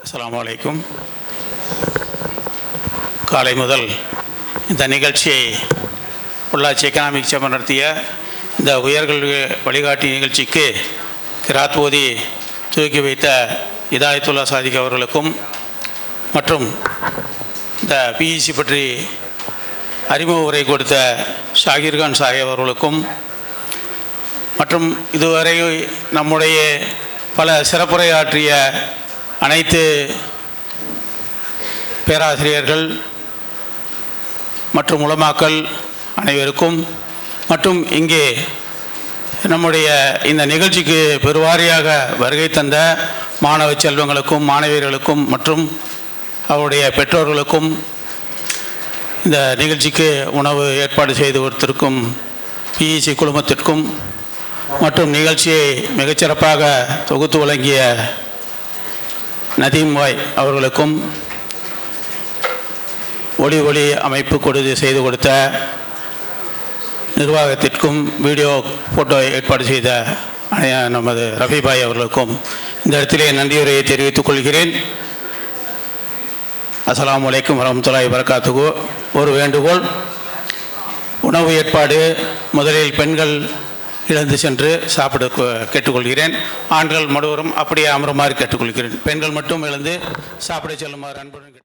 அஸ்ஸலாமு அலைக்கும். காலை முதல் இந்த நிகழ்ச்சியை பொள்ளாச்சி எக்கனாமிக் சேம்பர் நடத்திய இந்த உயர்கல்வி வழிகாட்டி நிகழ்ச்சிக்கு கிராத் ஓதி துவக்கி வைத்த இதாயத்துல்லா சாதிக் அவர்களுக்கும் மற்றும் இந்த பிஇசி பற்றி அறிமுக உரை கொடுத்த ஷாகிர்கான் சாஹிப் அவர்களுக்கும் மற்றும் இதுவரை நம்முடைய பல சிறப்புரையாற்றிய அனைத்து பேராசிரியர்கள் மற்றும் உலமாக்கள் அனைவருக்கும் மற்றும் இங்கே நம்முடைய இந்த நிகழ்ச்சிக்கு பெருவாரியாக வருகை தந்த மாணவ செல்வங்களுக்கும் மாணவியர்களுக்கும் மற்றும் அவருடைய பெற்றோர்களுக்கும் இந்த நிகழ்ச்சிக்கு உணவு ஏற்பாடு செய்து கொடுத்திருக்கும் பிஇசி குழுமத்திற்கும் மற்றும் நிகழ்ச்சியை மிகச்சிறப்பாக தொகுத்து வழங்கிய நதீம் பாய் அவர்களுக்கும் ஒளி அமைப்பு செய்து கொடுத்த நிர்வாகத்திற்கும் வீடியோ ஃபோட்டோ ஏற்பாடு செய்த நமது ரஃபிபாய் அவர்களுக்கும் இந்த இடத்திலே நன்றியுரையை தெரிவித்துக் கொள்கிறேன். அஸ்ஸலாமு அலைக்கும் வரஹ்மத்துல்லாஹி வபரகாத்துஹு. ஒரு வேண்டுகோள், உணவு ஏற்பாடு முதலில் பெண்கள் இழந்து சென்று சாப்பிட கேட்டுக்கொள்கிறேன். ஆண்கள் மறுவரும் அப்படியே அமருமாறு கேட்டுக்கொள்கிறேன். பெண்கள் மட்டும் எழுந்து சாப்பிட செல்லுமாறு அன்புடன்